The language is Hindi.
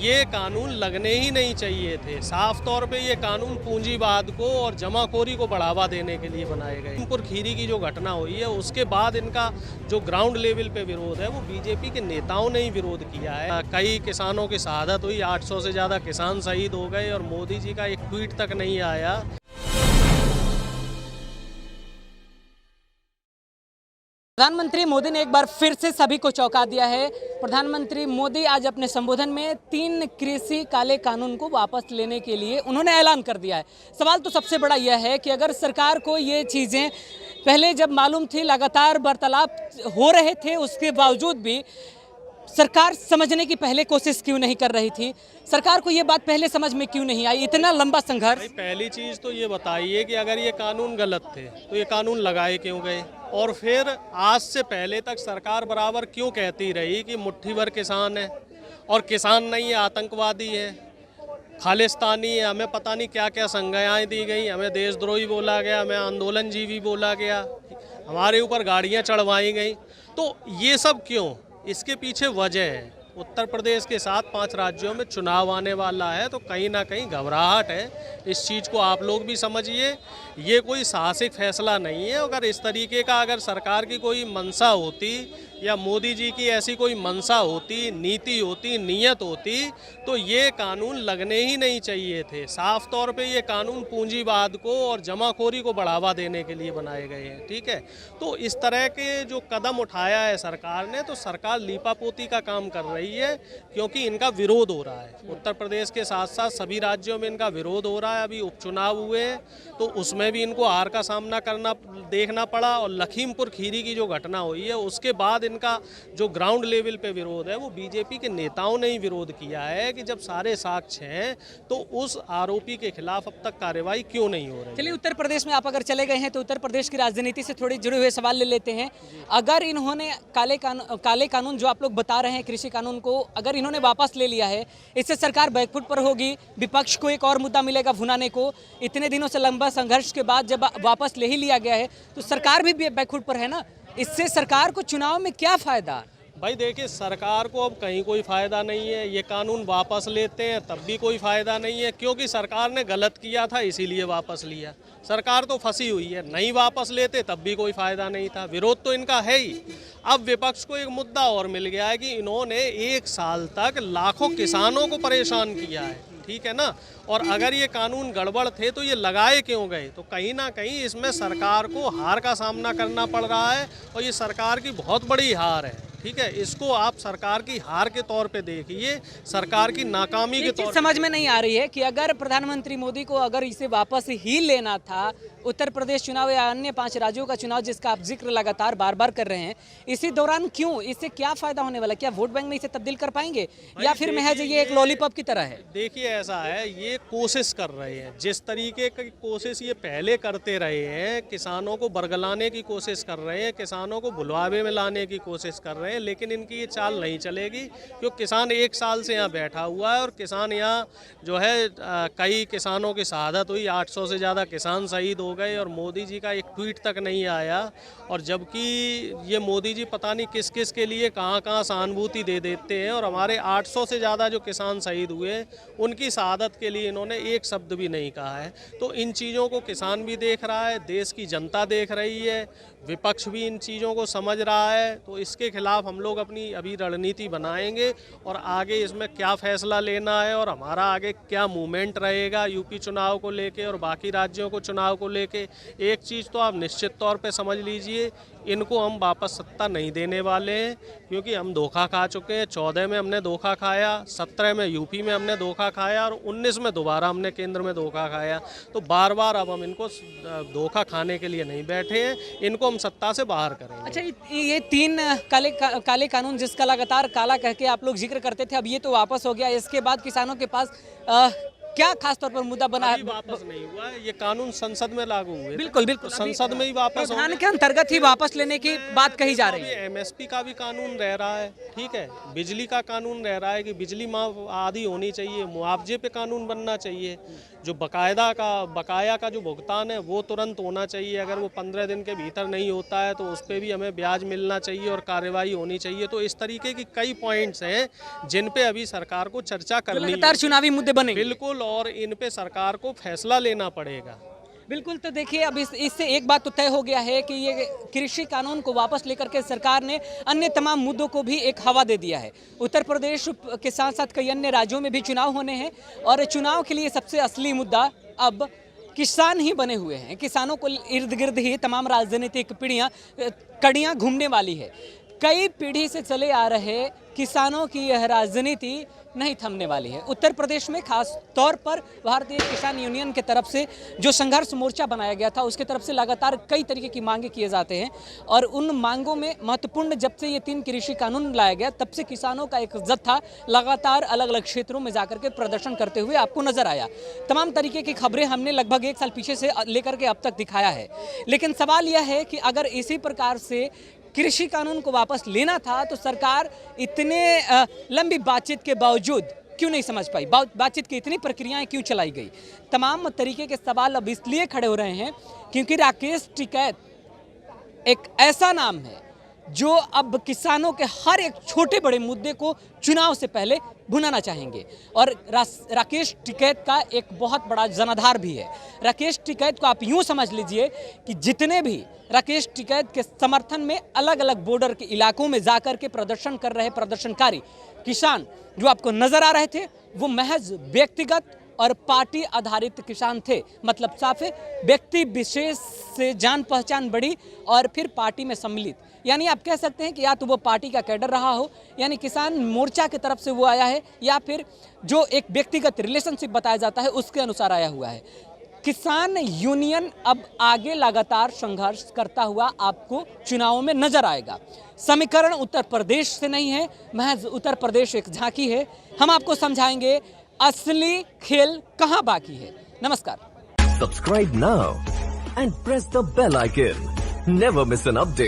ये कानून लगने ही नहीं चाहिए थे। साफ तौर पे ये कानून पूंजीवाद को और जमाखोरी को बढ़ावा देने के लिए बनाए गए। लखीमपुर खीरी की जो घटना हुई है उसके बाद इनका जो ग्राउंड लेवल पे विरोध है वो बीजेपी के नेताओं ने ही विरोध किया है। कई किसानों की शहादत हुई, 800 से ज़्यादा किसान शहीद हो गए और मोदी जी का एक ट्वीट तक नहीं आया। प्रधानमंत्री मोदी ने एक बार फिर से सभी को चौंका दिया है। प्रधानमंत्री मोदी आज अपने संबोधन में 3 कृषि काले कानून को वापस लेने के लिए उन्होंने ऐलान कर दिया है। सवाल तो सबसे बड़ा यह है कि अगर सरकार को ये चीज़ें पहले जब मालूम थी, लगातार वार्तालाप हो रहे थे, उसके बावजूद भी सरकार समझने की पहले कोशिश क्यों नहीं कर रही थी? सरकार को ये बात पहले समझ में क्यों नहीं आई? इतना लंबा संघर्ष। पहली चीज़ तो ये बताइए कि अगर ये कानून गलत थे तो ये कानून लगाए क्यों गए, और फिर आज से पहले तक सरकार बराबर क्यों कहती रही कि मुट्ठी भर किसान है और किसान नहीं है, आतंकवादी है, खालिस्तानी है, हमें पता नहीं क्या क्या संज्ञाएं दी गई, हमें देशद्रोही बोला गया, हमें आंदोलनजीवी बोला गया, हमारे ऊपर गाड़ियां चढ़वाई गई। तो ये सब क्यों? इसके पीछे वजह है, उत्तर प्रदेश के साथ 5 राज्यों में चुनाव आने वाला है, तो कहीं ना कहीं घबराहट है। इस चीज़ को आप लोग भी समझिए, ये कोई साहसिक फैसला नहीं है। अगर इस तरीके का अगर सरकार की कोई मंशा होती या मोदी जी की ऐसी कोई मंशा होती, नीति होती, नीयत होती, तो ये कानून लगने ही नहीं चाहिए थे। साफ तौर पे ये कानून पूंजीवाद को और जमाखोरी को बढ़ावा देने के लिए बनाए गए हैं, ठीक है। तो इस तरह के जो कदम उठाया है सरकार ने, तो सरकार लीपापोती का काम कर रही है, क्योंकि इनका विरोध हो रहा है। उत्तर प्रदेश के साथ साथ सभी राज्यों में इनका विरोध हो रहा है। अभी उपचुनाव हुए हैं तो उसमें भी इनको हार का सामना देखना पड़ा, और लखीमपुर खीरी की जो घटना हुई है उसके बाद इनका जो ग्राउंड लेवल पे विरोध है वो बीजेपी के नेताओं ने ही विरोध किया है कि जब सारे साक्ष्य हैं तो उस आरोपी के खिलाफ अब तक कार्रवाई क्यों नहीं हो रही। चलिए, उत्तर प्रदेश में आप अगर चले गए हैं तो उत्तर प्रदेश की राजनीति से थोड़ी जुड़े हुए सवाल ले लेते हैं। अगर इन्होंने काले कानून जो आप लोग बता रहे हैं, कृषि कानून को अगर इन्होंने वापस ले लिया है, इससे सरकार बैकफुट पर होगी, विपक्ष को एक और मुद्दा मिलेगा भुनाने को। इतने दिनों से लंबा संघर्ष के बाद जब वापस ले ही लिया गया है तो सरकार भी बैकफुट पर है ना। इससे सरकार को चुनाव में क्या फायदा? भाई देखिए, सरकार को अब कहीं कोई फ़ायदा नहीं है। ये कानून वापस लेते हैं तब भी कोई फ़ायदा नहीं है, क्योंकि सरकार ने गलत किया था इसीलिए वापस लिया। सरकार तो फंसी हुई है, नहीं वापस लेते तब भी कोई फ़ायदा नहीं था। विरोध तो इनका है ही। अब विपक्ष को एक मुद्दा और मिल गया है कि इन्होंने 1 साल तक लाखों किसानों को परेशान किया है, ठीक है ना। और अगर ये कानून गड़बड़ थे तो ये लगाए क्यों गए? तो कहीं ना कहीं इसमें सरकार को हार का सामना करना पड़ रहा है, और ये सरकार की बहुत बड़ी हार है, ठीक है। इसको आप सरकार की हार के तौर पे देखिए, सरकार की नाकामी के तौर पे। समझ में नहीं आ रही है कि अगर प्रधानमंत्री मोदी को अगर इसे वापस ही लेना था, उत्तर प्रदेश चुनाव या अन्य 5 राज्यों का चुनाव जिसका आप जिक्र लगातार बार बार कर रहे हैं, इसी दौरान क्यों? इससे क्या फायदा होने वाला? क्या वोट बैंक में इसे तब्दील कर पाएंगे, या फिर महज ये एक लॉलीपॉप की तरह है? देखिए, ऐसा है, ये कोशिश कर रहे हैं। जिस तरीके की कोशिश ये पहले करते रहे हैं, किसानों को बरगलाने की कोशिश कर रहे हैं, किसानों को भुलवावे में लाने की कोशिश कर रहे हैं, लेकिन इनकी ये चाल नहीं चलेगी, क्योंकि किसान 1 साल से यहाँ बैठा हुआ है, और किसान यहाँ जो है कई किसानों की शहादत हुई, 800 से ज़्यादा किसान शहीद हो गए, और मोदी जी का एक ट्वीट तक नहीं आया। और जबकि ये मोदी जी पता नहीं किस किस के लिए कहाँ कहाँ सहानुभूति दे देते हैं, और हमारे 800 से ज़्यादा जो किसान शहीद हुए उनकी शहादत के लिए इन्होंने एक शब्द भी नहीं कहा है। तो इन चीज़ों को किसान भी देख रहा है, देश की जनता देख रही है, विपक्ष भी इन चीज़ों को समझ रहा है। तो इसके खिलाफ हम लोग अपनी अभी रणनीति बनाएंगे, और आगे इसमें क्या फैसला लेना है और हमारा आगे क्या मूवमेंट रहेगा यूपी चुनाव को लेके और बाकी राज्यों को चुनाव को लेके। एक चीज़ तो आप निश्चित तौर पे समझ लीजिए, इनको हम वापस सत्ता नहीं देने वाले हैं, क्योंकि हम धोखा खा चुके हैं। 14 में हमने धोखा खाया, 17 में यूपी में हमने धोखा खाया, और 19 में दोबारा हमने केंद्र में धोखा खाया। तो बार बार अब हम इनको धोखा खाने के लिए नहीं बैठे हैं, इनको हम सत्ता से बाहर करेंगे। अच्छा, ये 3 काले कानून जिसका लगातार काला कह के आप लोग जिक्र करते थे, अब ये तो वापस हो गया। इसके बाद किसानों के पास क्या खास तौर पर मुद्दा बना अभी है? वापस नहीं हुआ है, ये कानून संसद में लागू हुए थे। बिल्कुल बिल्कुल, तो संसद में ही वापस प्रावधान के अंतर्गत ही वापस लेने की बात कही जा रही है। एमएसपी का भी कानून रह रहा है, ठीक है, बिजली का कानून रह रहा है कि बिजली आदि होनी चाहिए, मुआवजे पे कानून बनना चाहिए, जो बकाया का जो भुगतान है वो तुरंत होना चाहिए, अगर वो 15 दिन के भीतर नहीं होता है तो उस पर भी हमें ब्याज मिलना चाहिए और कार्रवाई होनी चाहिए। तो इस तरीके की कई पॉइंट्स हैं जिन पे अभी सरकार को चर्चा करनी है। लगातार चुनावी मुद्दे बनेंगे। बिल्कुल, और इन पे सरकार को फैसला लेना पड़ेगा। बिल्कुल, तो देखिए अब इससे एक बात तो तय हो गया है कि ये कृषि कानून को वापस लेकर के सरकार ने अन्य तमाम मुद्दों को भी एक हवा दे दिया है। उत्तर प्रदेश के साथ साथ कई अन्य राज्यों में भी चुनाव होने हैं और चुनाव के लिए सबसे असली मुद्दा अब किसान ही बने हुए हैं। किसानों को इर्द गिर्द ही तमाम राजनीतिक कड़ियाँ घूमने वाली है। कई पीढ़ी से चले आ रहे किसानों की यह राजनीति नहीं थमने वाली है। उत्तर प्रदेश में खास तौर पर भारतीय किसान यूनियन के तरफ से जो संघर्ष मोर्चा बनाया गया था उसके तरफ से लगातार कई तरीके की मांगे किए जाते हैं और उन मांगों में महत्वपूर्ण, जब से ये 3 कृषि कानून लाया गया तब से किसानों का एक जत्था लगातार अलग अलग क्षेत्रों में जाकर के प्रदर्शन करते हुए आपको नजर आया। तमाम तरीके की खबरें हमने लगभग 1 साल पीछे से लेकर के अब तक दिखाया है, लेकिन सवाल यह है कि अगर इसी प्रकार से कृषि कानून को वापस लेना था तो सरकार इतने लंबी बातचीत के बावजूद क्यों नहीं समझ पाई, बातचीत की इतनी प्रक्रियाएं क्यों चलाई गई। तमाम तरीके के सवाल अब इसलिए खड़े हो रहे हैं क्योंकि राकेश टिकैत एक ऐसा नाम है जो अब किसानों के हर एक छोटे बड़े मुद्दे को चुनाव से पहले भुनाना चाहेंगे और राकेश टिकैत का एक बहुत बड़ा जनाधार भी है। राकेश टिकैत को आप यूं समझ लीजिए कि जितने भी राकेश टिकैत के समर्थन में अलग अलग बॉर्डर के इलाकों में जाकर के प्रदर्शन कर रहे प्रदर्शनकारी किसान जो आपको नजर आ रहे थे वो महज व्यक्तिगत और पार्टी आधारित किसान थे। मतलब साफ है, व्यक्ति विशेष से जान पहचान बढ़ी और फिर पार्टी में सम्मिलित, यानी आप कह सकते हैं कि या तो वो पार्टी का कैडर रहा हो, यानी किसान मोर्चा की तरफ से वो आया है, या फिर जो एक व्यक्तिगत रिलेशनशिप बताया जाता है उसके अनुसार आया हुआ है। किसान यूनियन अब आगे लगातार संघर्ष करता हुआ आपको चुनावों में नजर आएगा। समीकरण उत्तर प्रदेश से नहीं है, महज उत्तर प्रदेश एक झांकी है। हम आपको समझाएंगे असली खेल कहां बाकी है। नमस्कार। Subscribe now and press the bell icon. Never miss an update.